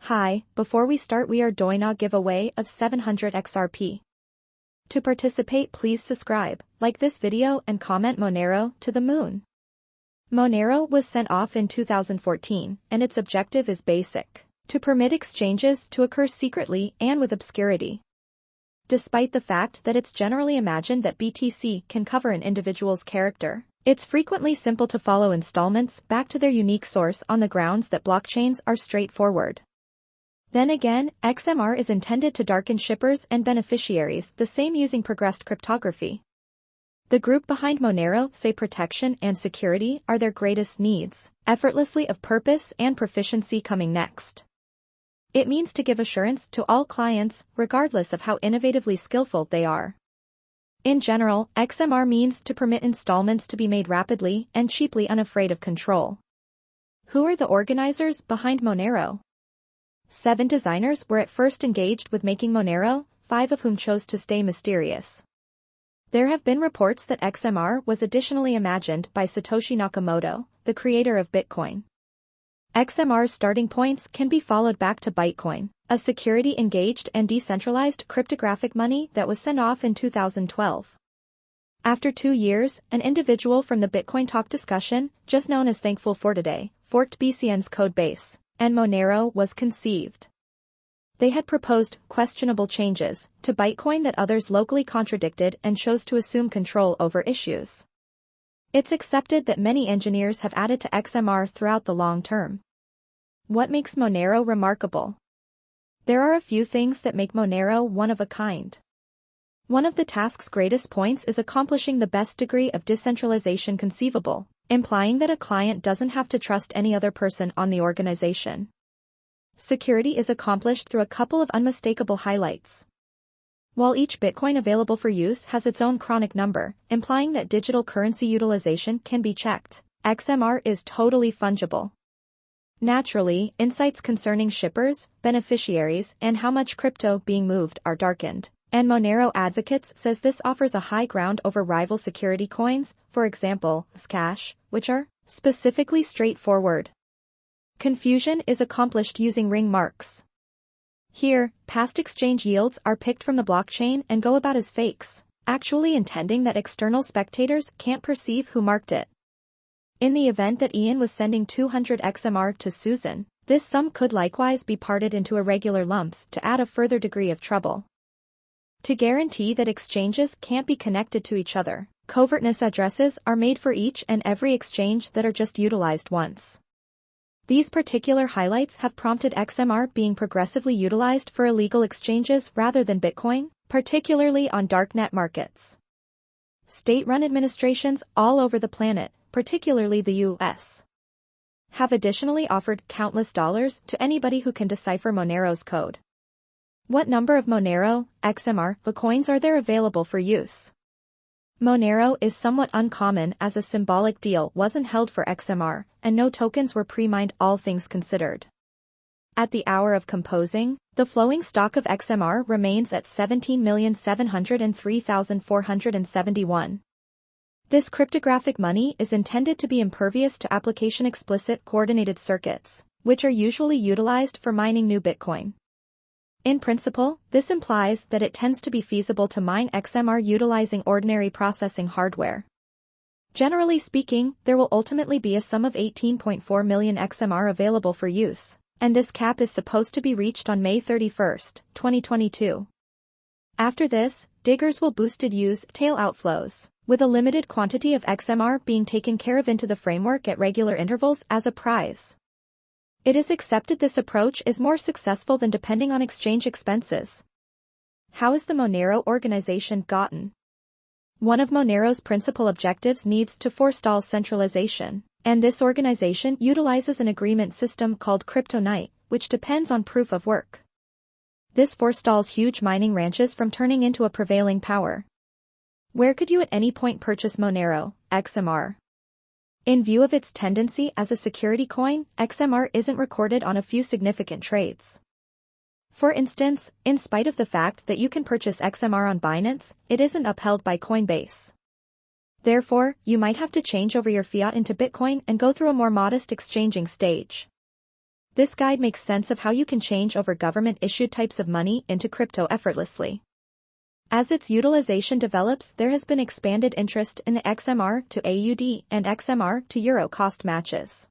Hi, before we start we are doing a giveaway of 700 XRP. To participate please subscribe, like this video and comment Monero to the moon. Monero was sent off in 2014 and its objective is basic: to permit exchanges to occur secretly and with obscurity. Despite the fact that it's generally imagined that BTC can cover an individual's character, it's frequently simple to follow installments back to their unique source on the grounds that blockchains are straightforward. Then again, XMR is intended to darken shippers and beneficiaries, the same using progressed cryptography. The group behind Monero say protection and security are their greatest needs, effortlessly of purpose and proficiency coming next. It means to give assurance to all clients, regardless of how innovatively skillful they are. In general, XMR means to permit installments to be made rapidly and cheaply, unafraid of control. Who are the organizers behind Monero? 7 designers were at first engaged with making Monero, 5 of whom chose to stay mysterious. There have been reports that XMR was additionally imagined by Satoshi Nakamoto, the creator of Bitcoin. XMR's starting points can be followed back to Bitcoin, a security-engaged and decentralized cryptographic money that was sent off in 2012. After 2 years, an individual from the Bitcoin Talk discussion, just known as Thankful for Today, forked BCN's code base, and Monero was conceived. They had proposed questionable changes to Bitcoin that others locally contradicted and chose to assume control over issues. It's accepted that many engineers have added to XMR throughout the long term. What makes Monero remarkable? There are a few things that make Monero one of a kind. One of the task's greatest points is accomplishing the best degree of decentralization conceivable, implying that a client doesn't have to trust any other person on the organization. Security is accomplished through a couple of unmistakable highlights. While each Bitcoin available for use has its own chronic number, implying that digital currency utilization can be checked, XMR is totally fungible. Naturally, insights concerning shippers, beneficiaries, and how much crypto being moved are darkened, and Monero advocates says this offers a high ground over rival security coins, for example, Cash, which are specifically straightforward. Confusion is accomplished using ring marks. Here, past exchange yields are picked from the blockchain and go about as fakes, actually intending that external spectators can't perceive who marked it. In the event that Ian was sending 200 XMR to Susan, this sum could likewise be parted into irregular lumps to add a further degree of trouble. To guarantee that exchanges can't be connected to each other, covertness addresses are made for each and every exchange that are just utilized once. These particular highlights have prompted XMR being progressively utilized for illegal exchanges rather than Bitcoin, particularly on darknet markets. State-run administrations all over the planet, particularly the US, have additionally offered countless dollars to anybody who can decipher Monero's code. What number of Monero, XMR, coins are there available for use? Monero is somewhat uncommon as a symbolic deal wasn't held for XMR, and no tokens were pre-mined, all things considered. At the hour of composing, the flowing stock of XMR remains at 17,703,471. This cryptographic money is intended to be impervious to application-explicit coordinated circuits, which are usually utilized for mining new Bitcoin. In principle, this implies that it tends to be feasible to mine XMR utilizing ordinary processing hardware. Generally speaking, there will ultimately be a sum of 18.4 million XMR available for use, and this cap is supposed to be reached on May 31, 2022. After this, diggers will boosted use tail outflows, with a limited quantity of XMR being taken care of into the framework at regular intervals as a prize. It is accepted this approach is more successful than depending on exchange expenses. How is the Monero organization gotten? One of Monero's principal objectives needs to forestall centralization, and this organization utilizes an agreement system called Kryptonite, which depends on proof of work. This forestalls huge mining ranches from turning into a prevailing power. Where could you at any point purchase Monero, XMR? In view of its tendency as a security coin, XMR isn't recorded on a few significant trades. For instance, in spite of the fact that you can purchase XMR on Binance, it isn't upheld by Coinbase. Therefore, you might have to change over your fiat into Bitcoin and go through a more modest exchanging stage. This guide makes sense of how you can change over government-issued types of money into crypto effortlessly. As its utilization develops, there has been expanded interest in the XMR to AUD and XMR to Euro cost matches.